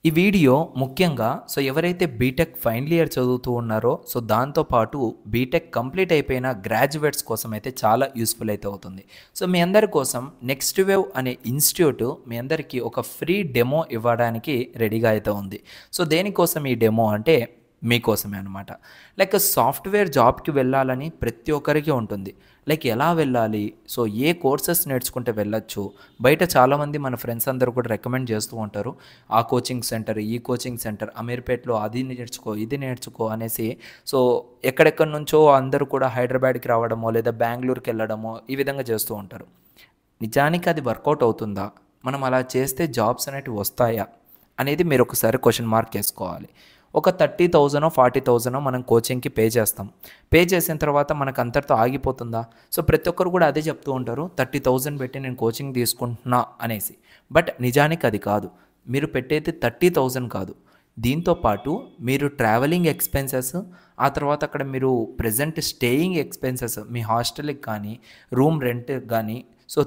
ఈ వీడియో ముఖ్యంగా ఎవరైతే బీటెక్ ఫైనల్ ఇయర్ చదువుతూ ఉన్నారో దాంతోపాటు బీటెక్ కంప్లీట్ అయిపోయిన గ్రాడ్యుయేట్స్ కోసం అయితే చాలా యూస్ఫుల్ అయితే అవుతుంది. మీ అందరి కోసం నెక్స్ట్ వేవ్ అనే ఇన్స్టిట్యూట్ మీ అందరికీ ఒక ఫ్రీ డెమో ఇవ్వడానికి రెడీగా అయితే ఉంది. దేనికోసం ఈ డెమో అంటే మీకోసమే అనమాట. లైక్ సాఫ్ట్వేర్ జాబ్కి వెళ్ళాలని ప్రతి ఒక్కరికి ఉంటుంది. లైక్ ఎలా వెళ్ళాలి, ఏ కోర్సెస్ నేర్చుకుంటే వెళ్ళొచ్చు, బయట చాలామంది మన ఫ్రెండ్స్ అందరూ కూడా రికమెండ్ చేస్తూ ఉంటారు. ఆ కోచింగ్ సెంటర్, ఈ కోచింగ్ సెంటర్, అమీర్పేట్లో అది నేర్చుకో, ఇది నేర్చుకో అనేసి ఎక్కడెక్కడి నుంచో అందరూ కూడా హైదరాబాద్కి రావడమో లేదా బెంగళూరుకి వెళ్ళడమో ఈ విధంగా చేస్తూ ఉంటారు. నిజానికి అది వర్కౌట్ అవుతుందా, మనం అలా చేస్తే జాబ్స్ అనేటివి వస్తాయా అనేది మీరు ఒకసారి క్వశ్చన్ మార్క్ వేసుకోవాలి. ఒక 30,000 40,000 మనం కోచింగ్కి పే చేస్తాం. పే చేసిన తర్వాత మనకు అంతటితో ఆగిపోతుందా? ప్రతి ఒక్కరు కూడా అదే చెప్తూ ఉంటారు, 30,000 పెట్టి నేను కోచింగ్ తీసుకుంటున్నా అనేసి. బట్ నిజానికి అది కాదు. మీరు పెట్టేది 30,000 కాదు. దీంతో పాటు మీరు ట్రావెలింగ్ ఎక్స్పెన్సెస్, ఆ తర్వాత అక్కడ మీరు ప్రెజెంట్ స్టేయింగ్ ఎక్స్పెన్సెస్, మీ హాస్టల్కి కానీ రూమ్ రెంట్కి కానీ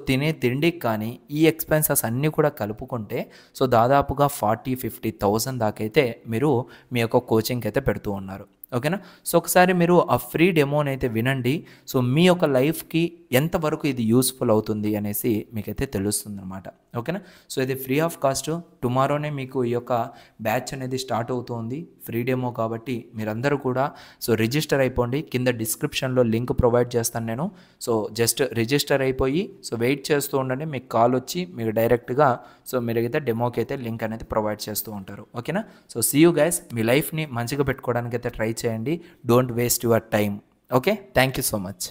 తినే తిండికి కానీ ఈ ఎక్స్పెన్సెస్ అన్నీ కూడా కలుపుకుంటే దాదాపుగా 40,000-50,000 దాకా అయితే మీరు మీ యొక్క కోచింగ్కి అయితే పెడుతూ ఉన్నారు. ఓకేనా? ఒకసారి మీరు ఆ ఫ్రీ డెమోని అయితే వినండి. మీ యొక్క లైఫ్కి ఎంతవరకు ఇది యూస్ఫుల్ అవుతుంది అనేసి మీకైతే తెలుస్తుంది అనమాట. ఓకేనా? ఇది ఫ్రీ ఆఫ్ కాస్ట్. టుమారోనే మీకు ఈ యొక్క బ్యాచ్ అనేది స్టార్ట్ అవుతుంది, ఫ్రీ డెమో కాబట్టి మీరందరూ కూడా రిజిస్టర్ అయిపోండి. కింద డిస్క్రిప్షన్లో లింక్ ప్రొవైడ్ చేస్తాను నేను. జస్ట్ రిజిస్టర్ అయిపోయి వెయిట్ చేస్తూ ఉండండి. మీకు కాల్ వచ్చి మీకు డైరెక్ట్గా మీరైతే డెమోకి అయితే లింక్ అనేది ప్రొవైడ్ చేస్తూ ఉంటారు. ఓకేనా? See you guys. మీ లైఫ్ని మంచిగా పెట్టుకోవడానికి అయితే ట్రై చేయండి. Don't waste your time. Okay, thank you so much.